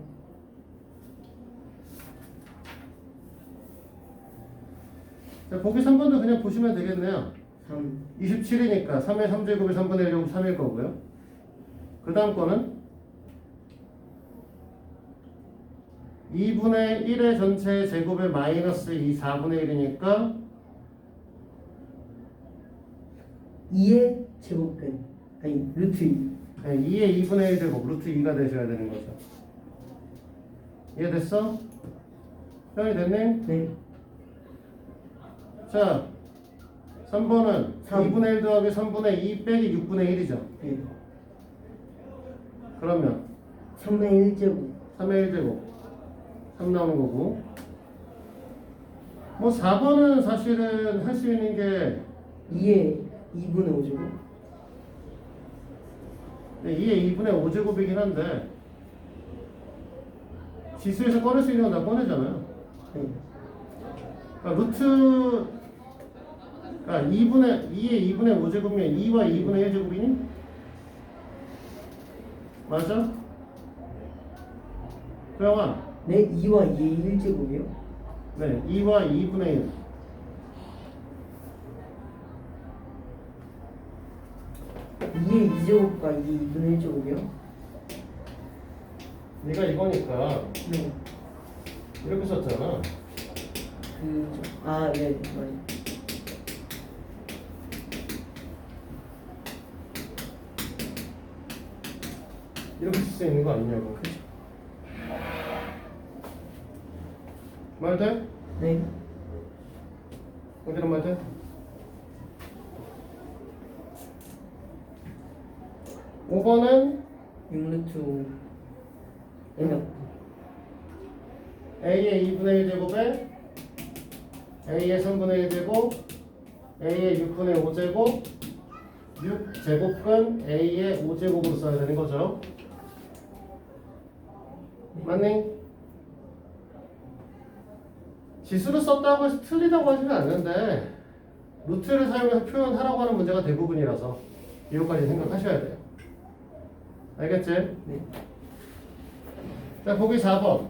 자, 보기 3번도 그냥 보시면 되겠네요. 3. 27이니까 3의 3제곱이 3분의 1 제곱 3일 거고요. 그 다음 거는 2분의 1의 전체 제곱의 마이너스 2 4분의 1이니까 2의 제곱근. 아니 루트 2. 2의 2분의 1 제곱 루트 2가 되셔야 되는 거죠. 이해됐어? 형이 됐네? 네. 자, 3번은 3. 2분의 1 더하기 3분의 2 빼기 6분의 1이죠. 네. 그러면 3분의 1제곱. 3의 1제곱 3 나오는 거고, 뭐 4번은 사실은 할 수 있는 게 2에 2분의 5제곱. 2의 2분의 5제곱이긴 한데 지수에서 꺼낼 수 있는 건 다 꺼내잖아요. 네. 그러니까 루트, 그러니까 2의 2분의 5제곱이면 2와 2분의 1제곱이니? 맞아? 소영아, 네, 2와 2의 1제곱이요? 네, 2와 2분의 1. 이의 2제곱과 2의 2분의 1제곱이요? 네가 이거니까 네. 이렇게 썼잖아. 네, 맞아요. 이렇게 쓸 수 있는 거 아니냐고. 말 돼? 네. 어디랑 말 돼? 5번은 6루트 5. N명. A의 2분의 1 제곱에 A의 3분의 1 제곱, A의 6분의 5 제곱, 6 제곱근 A의 5 제곱으로 써야 되는 거죠. 맞니? 지수를 썼다고 해서 틀리다고 하지는 않는데 루트를 사용해서 표현하라고 하는 문제가 대부분이라서 이거까지 생각하셔야 돼요. 알겠지? 네. 자, 보기 4번.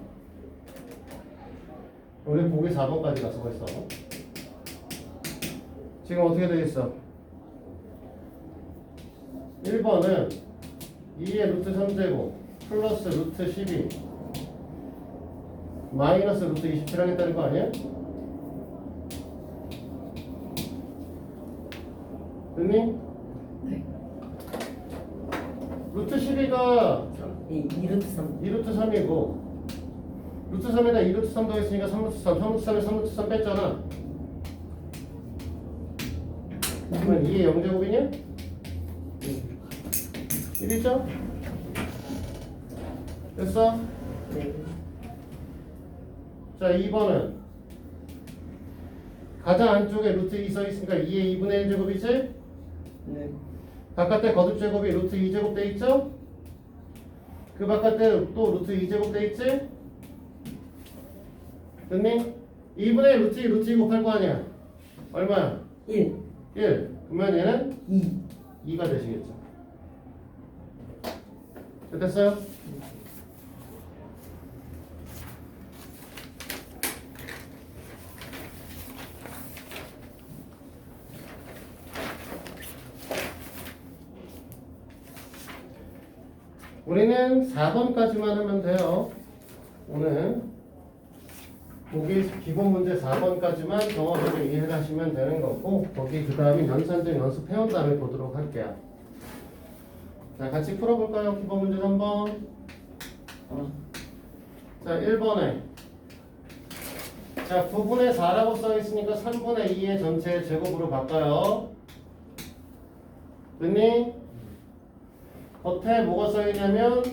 우리 보기 4번까지 가서 벌써. 지금 어떻게 되겠어? 1번은 2의 루트 3제곱 플러스 루트 12 마이너스 루트 27 하겠다는 거 아니야? 됐니? 네. 루트 12가 2루트 3. 2루트 3이고 루트 3에다 2루트 3 더했으니까 3루트 3 3루트 3에 3루트 3 뺐잖아. 그러면 2의 0제곱이냐? 네. 1이죠? 됐어? 네. 자, 2번은 가장 안쪽에 루트 2 써있으니까 2의 2분의 1제곱이지? 네. 바깥에 거듭제곱이 루트 2제곱 돼 있죠? 그 바깥에 또 루트 2제곱 돼 있지? 됐니? 2분의 루트 2 루트 2 곱할 거 아니야? 얼마야? 1. 1. 그러면 얘는 2. 2가 되시겠죠. 됐어요? 우리는 4번까지만 하면 돼요. 오늘 보기 기본 문제 4번까지만 정확하게 이해를 하시면 되는 거고 거기 그 다음에 연산점 연습해온 다음에 보도록 할게요. 자, 같이 풀어볼까요? 기본 문제 3번. 자, 1번에 자, 9분의 4라고 써있으니까 3분의 2의 전체 제곱으로 바꿔요. 됐니? 겉에 뭐가 써있냐면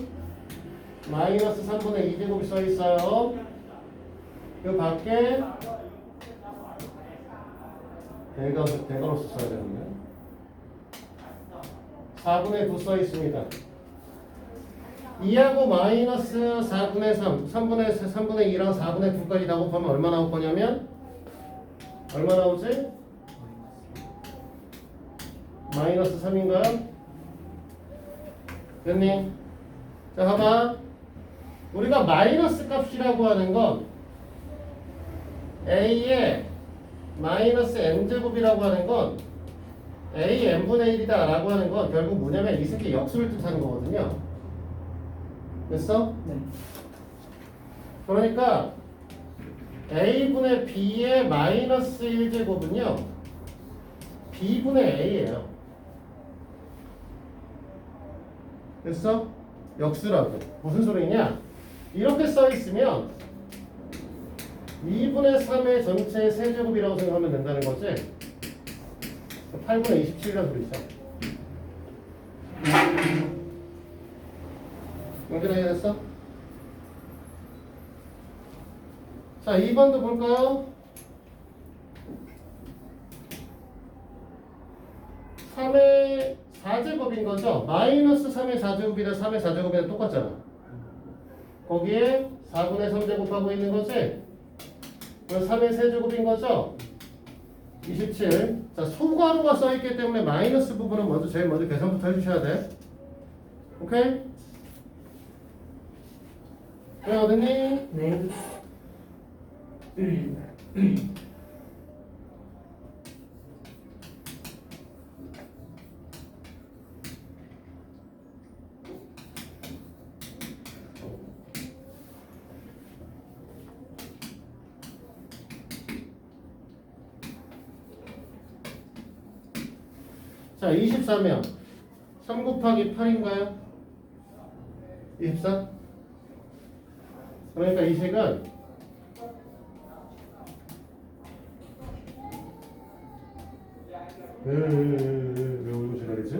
마이너스 3분의 2제곱이 써있어요. 그 밖에 대괄호수 써야 되는데 4분의 9 써있습니다. 2하고 마이너스 4분의 3, 3분의 2랑 4분의 9까지 다 곱하면 얼마 나올 거냐면 얼마 나오지? 마이너스 3인가요? 됐니? 자, 봐봐. 우리가 마이너스 값이라고 하는 건 A의 마이너스 n제곱이라고 하는 건 A n분의 1이다 라고 하는 건 결국 뭐냐면 이 새끼 역수를 뜻하는 거거든요. 됐어? 네. 그러니까 A분의 B의 마이너스 1제곱은요 B분의 A예요. 됐어? 역수라고. 무슨 소리냐? 이렇게 써있으면 2분의 3의 전체 세제곱이라고 생각하면 된다는 거지. 8분의 27이라는 소리 있어. 영준아 이해됐어? 자, 2번도 볼까요? 3의 4제곱인 거죠? 마이너스 3의 4제곱이랑 3의 4제곱이랑 똑같잖아. 거기에 4분의 3제곱하고 있는 거지? 그럼 3의 세제곱인 거죠? 27. 자, 소괄호가 써있기 때문에 마이너스 부분은 제일 먼저 계산부터 해주셔야 돼. 오케이? 그래, 어딨니? 네. 자, 24면 3 곱하기 8인가요? 24? 그러니까 이 식은 왜 울고 지랄이지?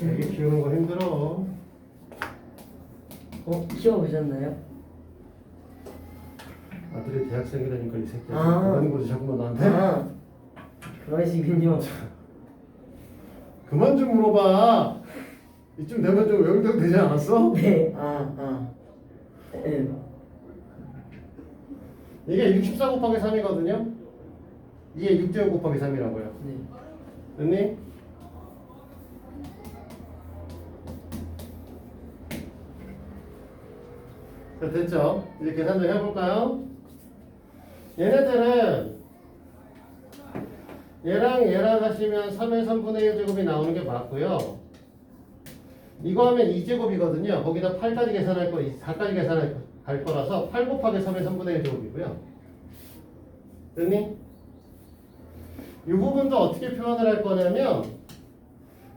애기 키우는 거 힘들어. 키워보셨나요? 아들이 대학생이라니까 이 새끼야. 아. 그러는 거지 자꾸만 나한테? 아, 그러시군요. 그만 좀 물어봐. 이쯤 되면 좀 외울 때도 되지 않았어? 네, 네. 이게 64 곱하기 3이거든요. 이게 6제곱 곱하기 3이라고요. 네. 됐니? 자, 됐죠? 이제 계산 좀 해볼까요? 얘네들은 얘랑 하시면 3의 3분의 1제곱이 나오는 게 맞고요. 이거 하면 2제곱이거든요. 거기다 8까지 계산할 거, 4까지 계산할 거라서 8 곱하기 3의 3분의 1제곱이고요. 됐니? 이 부분도 어떻게 표현을 할 거냐면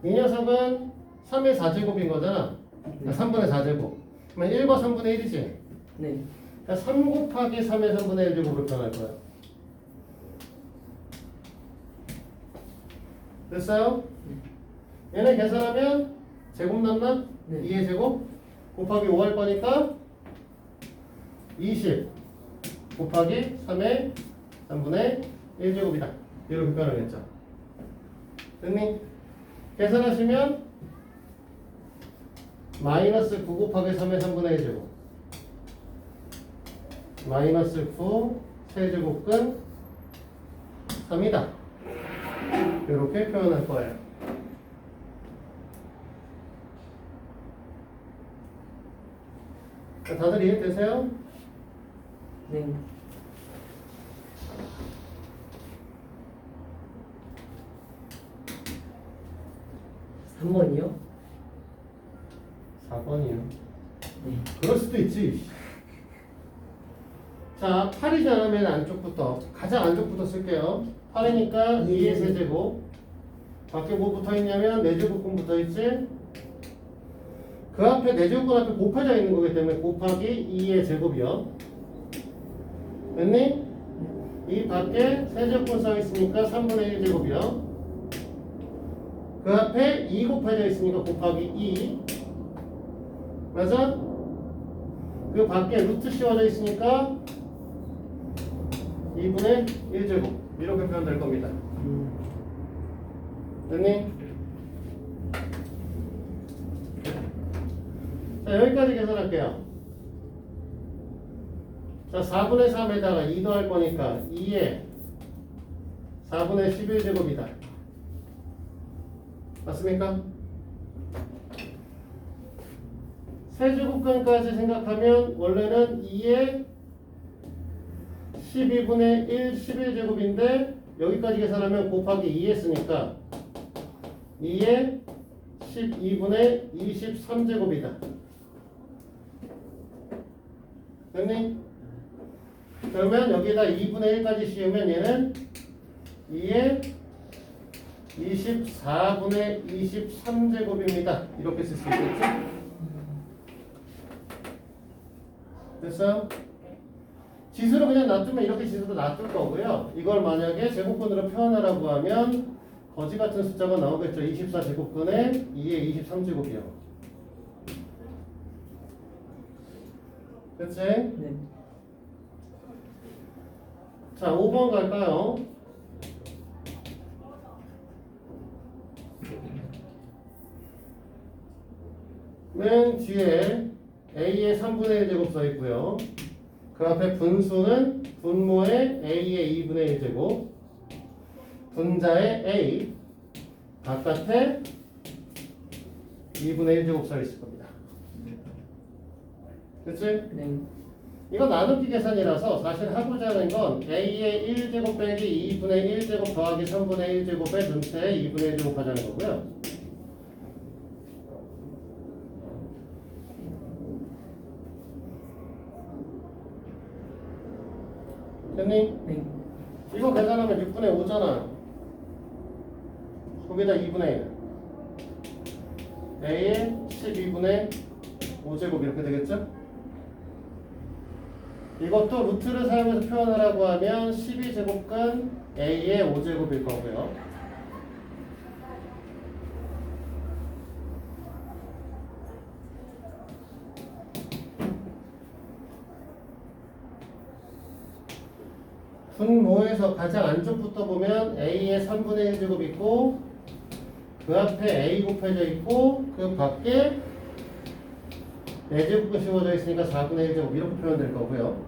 이 녀석은 3의 4제곱인 거잖아. 3분의 4제곱. 그러면 1과 3분의 1이지? 네. 그러니까 3 곱하기 3의 3분의 1제곱으로 표현할 거야. 됐어요? 얘네 계산하면 제곱 남나? 네. 2의 제곱 곱하기 5 할 거니까 20 곱하기 3의 3분의 1제곱이다. 이렇게 표현하겠죠. 됐니? 계산하시면 마이너스 9 곱하기 3의 3분의 1제곱 마이너스 9 세제곱근 3이다. 이렇게 표현할 거예요. 다들 이해되세요? 네. 한 번이요? 4번이요. 네. 그럴 수도 있지. 자, 8이잖아. 맨 안쪽부터. 가장 안쪽부터 쓸게요. 8이니까 2의 세제곱. 밖에 뭐 붙어있냐면 4제곱근 붙어있지? 그 앞에 4제곱근 앞에 곱해져 있는 거기 때문에 곱하기 2의 제곱이요. 됐니? 이 밖에 세제곱근 써있으니까 3분의 1제곱이요. 그 앞에 2 곱해져 있으니까 곱하기 2. 맞아? 그 밖에 루트 씌워져 있으니까 2분의 1제곱 이렇게 표현될 겁니다. 됐니? 자, 여기까지 계산할게요. 자, 4분의 3에다가 2도 할 거니까 2에 4분의 11제곱이다. 맞습니까? 세제곱근까지 생각하면 원래는 2에 12분의 1 11제곱인데 여기까지 계산하면 곱하기 2 했으니까 2에 12분의 23제곱이다. 됐니? 그러면 여기다 2분의 1까지 씌우면 얘는 2에 24분의 23제곱입니다. 이렇게 쓸 수 있겠죠? 됐어요? 지수를 그냥 놔두면 이렇게 지수도 놔둘 거고요. 이걸 만약에 제곱근으로 표현하라고 하면 거지 같은 숫자가 나오겠죠. 24제곱근에 2의 23제곱이요. 그치? 네. 자, 5번 갈까요? 맨 뒤에 a의 3분의 1제곱 써있고요. 그 앞에 분수는 분모의 a의 2분의 1제곱, 분자의 a, 바깥에 2분의 1제곱 써있을 겁니다. 그치? 네. 이거 나누기 계산이라서 사실 하고자 하는 건 a의 1제곱 빼기 2분의 1제곱 더하기 3분의 1제곱의 전체의 2분의 1제곱 하자는 거고요. 됐니? 네. 이거 계산하면 6분의 5잖아. 거기다 2분의 1. a의 12분의 5제곱 이렇게 되겠죠? 이것도 루트를 사용해서 표현하라고 하면 12제곱근 a의 5제곱일 거고요. 분모에서 가장 안쪽부터 보면 a의 3분의 1제곱 있고 그 앞에 a 곱해져 있고 그 밖에 4제곱이 씌워져 있으니까 4분의 1제곱 이렇게 표현될 거고요.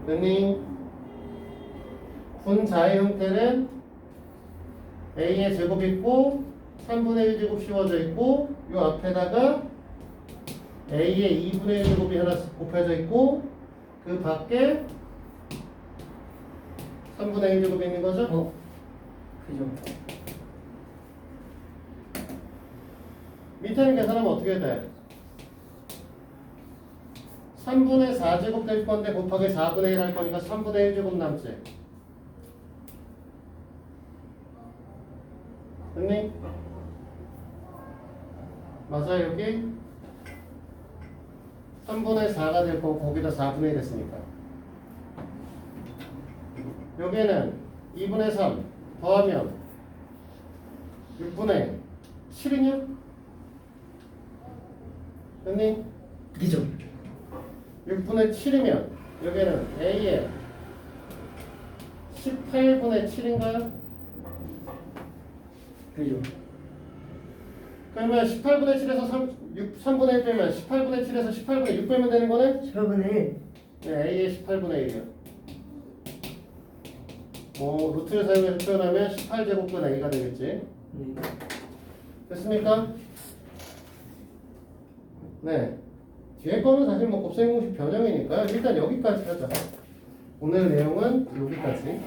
됐니? 분자의 형태는 a의 제곱 있고 3분의 1제곱 씌워져 있고 이 앞에다가 a의 2분의 1제곱이 하나 곱해져 있고 그 밖에 3분의 1제곱이 있는 거죠? 그죠. 밑에는 계산하면 어떻게 돼? 3분의 4제곱 될 건데 곱하기 4분의 1 할 거니까 3분의 1제곱 남지. 됐니? 맞아 여기? 3분의 4가 될 거고 거기다 4분의 1 했으니까. 여기는 2분의 3 더하면 6분의 7이냐? 됐니? 그죠. 6분의 7이면 여기는 a의 18분의 7인가요? 그죠. 그러면 18분의 7에서 3분의 1 빼면 18분의 7에서 18분의 6 빼면 되는 거네? 18분의 1. 네, a의 18분의 1이요. 루트를 사용해서 표현하면 18제곱분 a가 되겠지. 네. 됐습니까? 네. 뒤에 거는 사실 뭐 곱셈 공식 변형이니까요. 일단 여기까지 하자. 오늘 내용은 여기까지.